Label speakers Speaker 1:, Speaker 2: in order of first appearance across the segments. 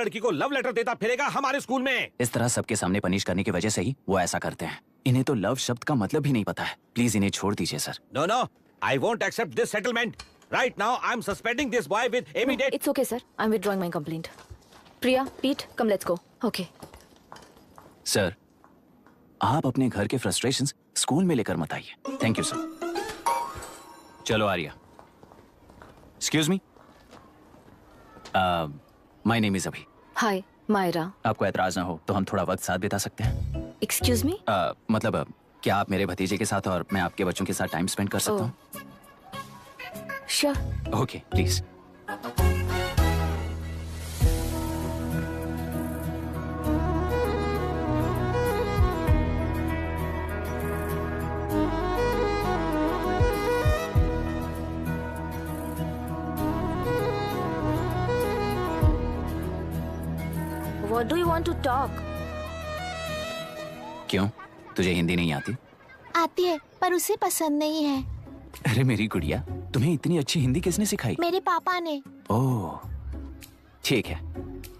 Speaker 1: लड़की को love letter देता फिरेगा हमारे स्कूल में।
Speaker 2: इस तरह सबके सामने पनिश करने की वजह से ही वो ऐसा करते हैं। इन्हें तो लव शब्द का मतलब भी नहीं पता है। प्लीज इन्हें छोड़ दीजिए sir.
Speaker 1: No no, I won't accept this settlement. Right now I am suspending this boy with immediate.
Speaker 3: It's okay sir, I am withdrawing my complaint. Priya, पीट, come let's go. Okay
Speaker 2: sir, आप अपने घर के frustrations school में लेकर मत आइए। Thank you sir. चलो Arya. Excuse me, my name is Abhi.
Speaker 3: Hi Myra.
Speaker 2: आपको ऐतराज ना हो तो हम थोड़ा वक्त साथ बिता सकते हैं?
Speaker 3: एक्सक्यूज मी,
Speaker 2: मतलब क्या आप मेरे भतीजे के साथ और मैं आपके बच्चों के साथ टाइम स्पेंड कर सकता हूँ?
Speaker 3: Sure.
Speaker 2: Okay please.
Speaker 3: What do you want to talk?
Speaker 2: क्यों, तुझे हिंदी नहीं आती?
Speaker 4: आती है पर उसे पसंद नहीं है।
Speaker 2: अरे मेरी गुड़िया, तुम्हें इतनी अच्छी हिंदी किसने सिखाई?
Speaker 4: मेरे पापा ने।
Speaker 2: ओह ठीक है।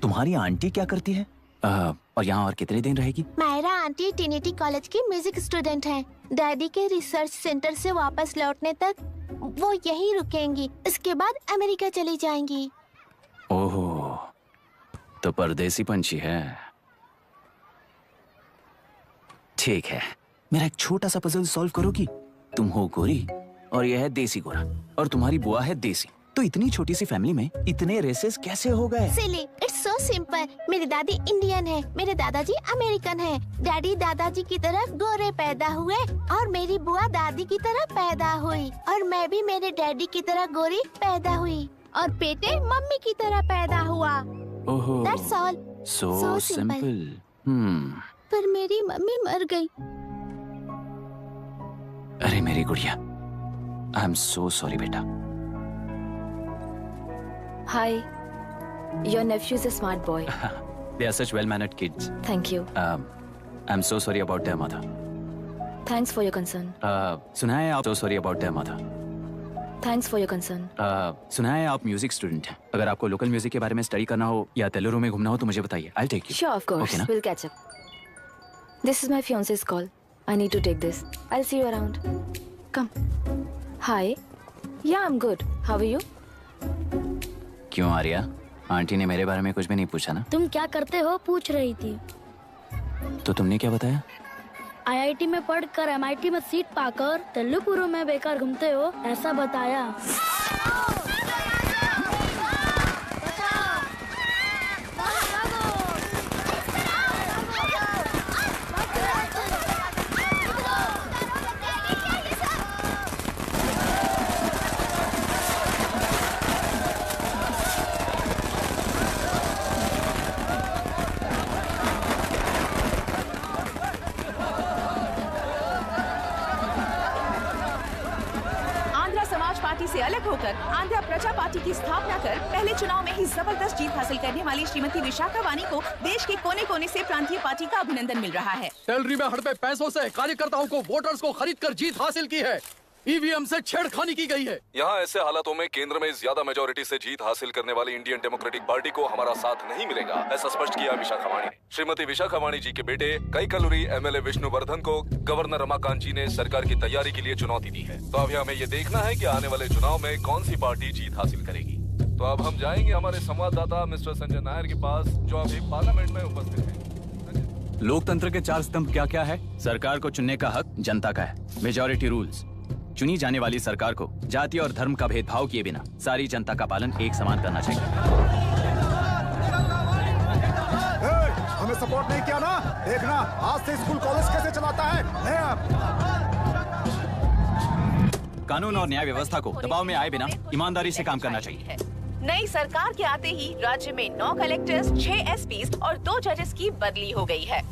Speaker 2: तुम्हारी आंटी क्या करती है? और यहाँ और कितने दिन रहेगी?
Speaker 4: मायरा आंटी ट्रिनिटी कॉलेज की म्यूजिक स्टूडेंट हैं। डैडी के रिसर्च सेंटर से वापस लौटने तक वो यहीं रुकेंगी। इसके बाद अमेरिका चली जाएंगी।
Speaker 2: ओह, तो परदेसी पंछी है। ठीक है, मेरा एक छोटा सा पजल सॉल्व करोगी? तुम हो गोरी और यह है देसी गोरा और तुम्हारी बुआ है देसी। तो इतनी छोटी सी फैमिली में इतने रेसेस कैसे हो गए?
Speaker 4: सिली, इट्स सो सिंपल। मेरी दादी इंडियन है, मेरे दादाजी अमेरिकन है। डैडी दादाजी की तरह गोरे पैदा हुए और मेरी बुआ दादी की तरह पैदा हुई और मैं भी मेरे डैडी की तरह गोरी पैदा हुई और बेटे मम्मी की तरह पैदा हुआ।
Speaker 2: ओहो,
Speaker 4: That's all.
Speaker 2: so simple.
Speaker 4: पर मेरी मम्मी मर गई।
Speaker 2: अरे मेरी गुड़िया, आई एम सो सॉरी बेटा।
Speaker 3: Hi, your nephew is a smart boy.
Speaker 2: They are such well-mannered kids.
Speaker 3: Thank you.
Speaker 2: I'm so sorry about their mother.
Speaker 3: Thanks for your concern.
Speaker 2: सुना है आप so sorry about their mother.
Speaker 3: Thanks for your concern.
Speaker 2: सुना है आप music student हैं। अगर आपको local music के बारे में स्टडी करना हो या तेलुरु में घूमना हो तो मुझे बताइए। I'll take you.
Speaker 3: Sure, of course.
Speaker 2: Okay, ना?
Speaker 3: We'll catch up. This is my fiance's call. I need to take this. I'll see you around. Come. Hi. Yeah, I'm good. How are you?
Speaker 2: क्यों Arya, aunty ने मेरे बारे में कुछ भी नहीं पूछा ना?
Speaker 5: तुम क्या करते हो पूछ रही थी।
Speaker 2: तो तुमने क्या बताया?
Speaker 5: आईआईटी में पढ़कर एमआईटी में सीट पाकर तेलुपुरु में बेकार घूमते हो ऐसा बताया।
Speaker 6: पार्टी से अलग होकर आंध्र प्रजा पार्टी की स्थापना कर पहले चुनाव में ही जबरदस्त जीत हासिल करने वाली श्रीमती विशाखा वानी को देश के कोने कोने से प्रांतीय पार्टी का अभिनंदन मिल रहा है।
Speaker 7: सैलरी में हड़पे पैसों से कार्यकर्ताओं को वोटर्स को खरीद कर जीत हासिल की है। ईवीएम से छेड़खानी की गई है।
Speaker 8: यहाँ ऐसे हालातों में केंद्र में ज्यादा मेजोरिटी से जीत हासिल करने वाली इंडियन डेमोक्रेटिक पार्टी को हमारा साथ नहीं मिलेगा, ऐसा स्पष्ट किया विशाखा वाणी ने। श्रीमती विशाखा वाणी जी के बेटे कैकलुरी एमएलए विष्णुवर्धन को गवर्नर रमाकांत जी ने सरकार की तैयारी के लिए चुनौती दी है। तो अभी हमें ये देखना है कि आने वाले चुनाव में कौन सी पार्टी जीत हासिल करेगी। तो अब हम जाएंगे हमारे संवाददाता मिस्टर संजय नायर के पास, जो अभी पार्लियामेंट में उपस्थित है।
Speaker 2: लोकतंत्र के 4 स्तंभ क्या क्या है? सरकार को चुनने का हक जनता का है। मेजॉरिटी रूल्स, चुनी जाने वाली सरकार को जाति और धर्म का भेदभाव किए बिना सारी जनता का पालन एक समान करना चाहिए।
Speaker 9: हमें सपोर्ट नहीं किया ना, देखना आज से स्कूल कॉलेज कैसे चलाता है।
Speaker 2: कानून और न्याय व्यवस्था को दबाव में आए बिना ईमानदारी से काम करना चाहिए।
Speaker 6: नई सरकार के आते ही राज्य में 9 कलेक्टर्स, 6 एसपीज और 2 जजेस की बदली हो गई है।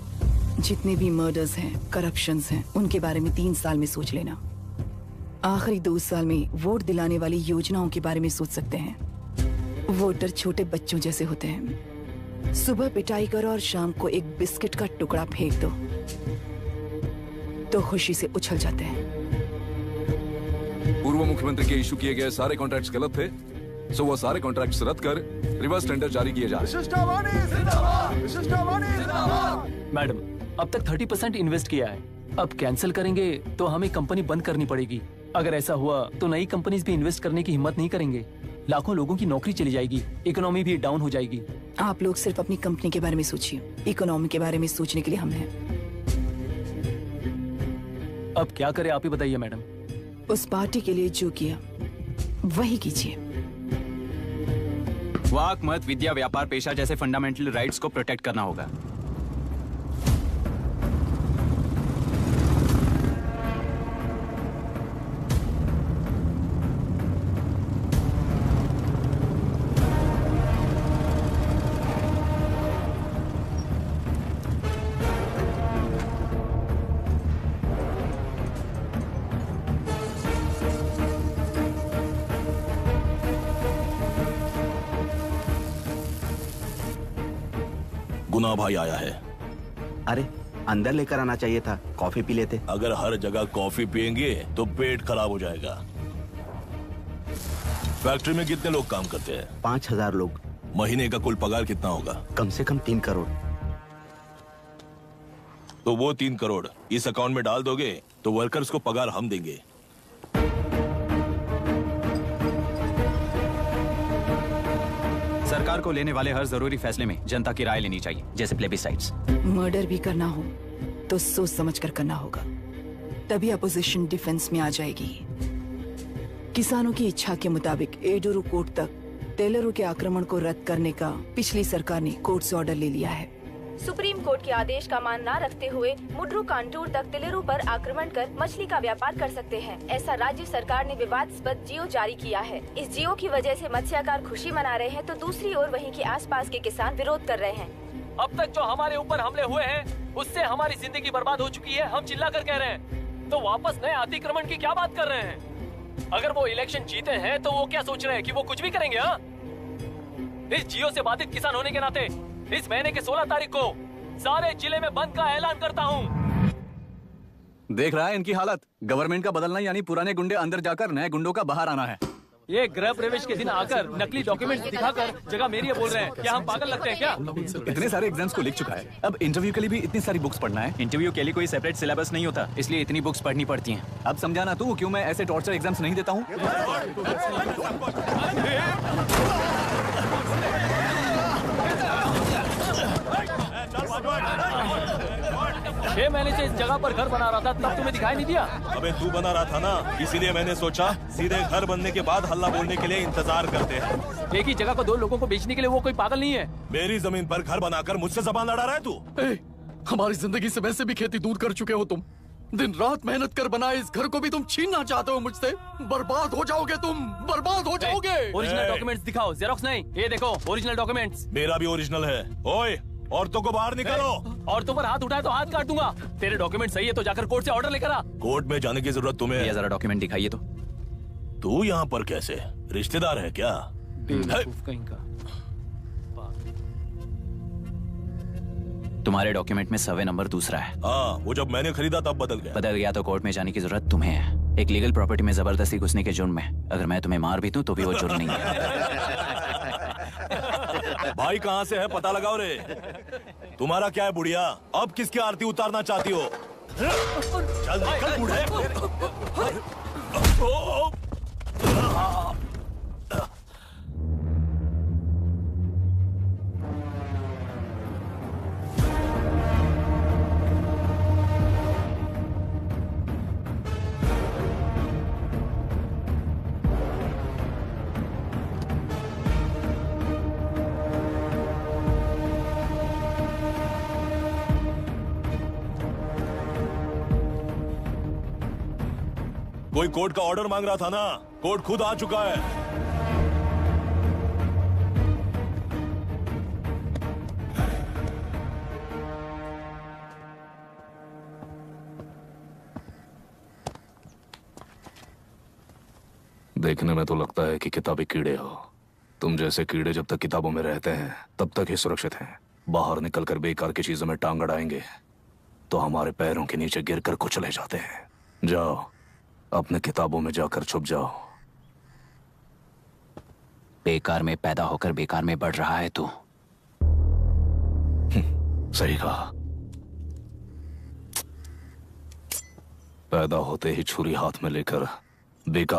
Speaker 10: जितने भी मर्डर्स हैं, करप्शंस हैं, उनके बारे में 3 साल में सोच लेना। आखिरी 2 साल में वोट दिलाने वाली योजनाओं के बारे में सोच सकते हैं। वोटर छोटे बच्चों जैसे होते हैं। सुबह पिटाई करो और शाम को एक बिस्किट का टुकड़ा फेंक दो तो खुशी से उछल जाते हैं।
Speaker 8: पूर्व मुख्यमंत्री के इशू किए गए सारे कॉन्ट्रैक्ट्स गलत थे। सो वो सारे कॉन्ट्रैक्ट्स रद्द कर रिवर्स टेंडर जारी किए जा रहे हैं।
Speaker 9: विशिष्टावाणी जिंदाबाद, विशिष्टावाणी जिंदाबाद।
Speaker 11: मैडम, अब तक 30% इन्वेस्ट किया है, अब कैंसिल करेंगे तो हमें कंपनी बंद करनी पड़ेगी। अगर ऐसा हुआ तो नई कंपनीज भी इन्वेस्ट करने की हिम्मत नहीं करेंगे, लाखों लोगों की नौकरी चली जाएगी, इकोनॉमी भी डाउन हो जाएगी।
Speaker 10: आप लोग सिर्फ अपनी कंपनी के बारे में सोचिए, इकोनॉमी के बारे में सोचने के लिए हम हैं।
Speaker 11: अब क्या करें आप ही बताइए मैडम।
Speaker 10: उस पार्टी के लिए जो किया वही कीजिए।
Speaker 2: वाक, मत, विद्या, व्यापार, पेशा जैसे फंडामेंटल राइट्स को प्रोटेक्ट करना होगा।
Speaker 12: गुना भाई आया है।
Speaker 13: अरे अंदर लेकर आना चाहिए था, कॉफी पी लेते।
Speaker 12: अगर हर जगह कॉफी पियेंगे तो पेट खराब हो जाएगा। फैक्ट्री में कितने लोग काम करते हैं?
Speaker 13: 5000 लोग।
Speaker 12: महीने का कुल पगार कितना होगा?
Speaker 13: कम से कम 3 करोड़।
Speaker 12: तो वो 3 करोड़ इस अकाउंट में डाल दोगे तो वर्कर्स को पगार हम देंगे।
Speaker 2: सरकार को लेने वाले हर जरूरी फैसले में जनता की राय लेनी चाहिए, जैसे प्लेबिसाइट्स।
Speaker 10: मर्डर भी करना हो तो सोच समझ कर करना होगा, तभी अपोजिशन डिफेंस में आ जाएगी। किसानों की इच्छा के मुताबिक एडोरू कोर्ट तक टेलरों के आक्रमण को रद्द करने का पिछली सरकार ने कोर्ट से ऑर्डर ले लिया है।
Speaker 3: सुप्रीम कोर्ट के आदेश का मान न रखते हुए मुड्रू कांटूर तक टिलेरों पर आक्रमण कर मछली का व्यापार कर सकते हैं, ऐसा राज्य सरकार ने विवादास्पद जियो जारी किया है। इस जियो की वजह से मत्स्यकार खुशी मना रहे हैं तो दूसरी ओर वहीं के आसपास के किसान विरोध कर रहे हैं।
Speaker 11: अब तक जो हमारे ऊपर हमले हुए हैं उससे हमारी जिंदगी बर्बाद हो चुकी है, हम चिल्ला कर कह रहे हैं, तो वापस नए अतिक्रमण की क्या बात कर रहे हैं? अगर वो इलेक्शन जीते हैं तो वो क्या सोच रहे हैं कि वो कुछ भी करेंगे? हाँ, इस जियो से बाधित किसान होने के नाते इस महीने के 16 तारीख को सारे जिले में बंद का ऐलान करता हूँ।
Speaker 2: देख रहा है इनकी हालत। गवर्नमेंट का बदलना यानी पुराने गुंडे अंदर जाकर नए गुंडों का बाहर आना है।
Speaker 11: ये गृह प्रवेश के दिन आकर नकली डॉक्यूमेंट्स दिखाकर जगह मेरी है बोल रहे हैं। क्या हम पागल लगते हैं क्या?
Speaker 2: इतने सारे एग्जाम्स को लिख चुका है, अब इंटरव्यू के लिए भी इतनी सारी बुक्स पढ़ना है। इंटरव्यू के लिए कोई सेपरेट सिलेबस नहीं होता, इसलिए इतनी बुक्स पढ़नी पड़ती हैं। अब समझाना तू क्यों मैं ऐसे टॉर्चर एग्जाम्स नहीं देता हूँ।
Speaker 11: 6 महीने से इस जगह पर घर बना रहा था, तब तुम्हें दिखाई नहीं दिया?
Speaker 12: अबे तू बना रहा था ना, इसीलिए मैंने सोचा सीधे घर बनने के बाद हल्ला बोलने के लिए इंतजार करते हैं।
Speaker 11: एक ही जगह को 2 लोगों को बेचने के लिए वो कोई पागल नहीं है।
Speaker 12: मेरी जमीन पर घर बनाकर मुझसे जबान लड़ा रहा है तू।
Speaker 7: हमारी जिंदगी से वैसे भी खेती दूर कर चुके हो तुम। दिन रात मेहनत कर बनाए इस घर को भी तुम छीनना चाहते हो मुझसे। बर्बाद हो जाओगे तुम, बर्बाद हो जाओगे।
Speaker 11: ओरिजिनल डॉक्यूमेंट्स दिखाओ, जेरोक्स नहीं। ये देखो ओरिजिनल डॉक्यूमेंट्स।
Speaker 12: मेरा भी ओरिजिनल है। ओए, औरतों को बाहर निकालो।
Speaker 11: औरतों पर हाथ उठाए तो हाथ काट दूंगा। तेरे डॉक्यूमेंट सही है तो जाकर कोर्ट से ऑर्डर लेकर आ।
Speaker 12: कोर्ट में जाने की जरूरत तुम्हें?
Speaker 2: ये जरा डॉक्यूमेंट दिखाइए तो।
Speaker 12: तू यहाँ पर कैसे? रिश्तेदार है क्या?
Speaker 11: कहीं का।
Speaker 2: तुम्हारे डॉक्यूमेंट में सर्वे नंबर दूसरा है।
Speaker 12: हाँ, वो जब मैंने खरीदा तब बदल गया।
Speaker 2: बदल गया तो कोर्ट में जाने की जरूरत तुम्हें है। एक लीगल प्रॉपर्टी में जबरदस्ती घुसने के जुर्म में अगर मैं तुम्हें मार भी दूं तो भी वो जुर्म नहीं है।
Speaker 12: भाई कहाँ से है पता लगाओ रे। तुम्हारा क्या है बुढ़िया? अब किसकी आरती उतारना चाहती हो? चल निकल बूढ़े। कोई कोर्ट का ऑर्डर मांग रहा था ना, कोर्ट खुद आ चुका है।
Speaker 8: देखने में तो लगता है कि किताबी कीड़े हो। तुम जैसे कीड़े जब तक किताबों में रहते हैं तब तक ही सुरक्षित हैं। बाहर निकलकर बेकार की चीजों में टांग अड़ाएंगे तो हमारे पैरों के नीचे गिरकर कुचले जाते हैं। जाओ, अपने किताबों में जाकर छुप जाओ।
Speaker 2: बेकार में पैदा होकर बेकार में बढ़ रहा है तू।
Speaker 8: सही कहा। पैदा होते ही छुरी हाथ में लेकर बेकार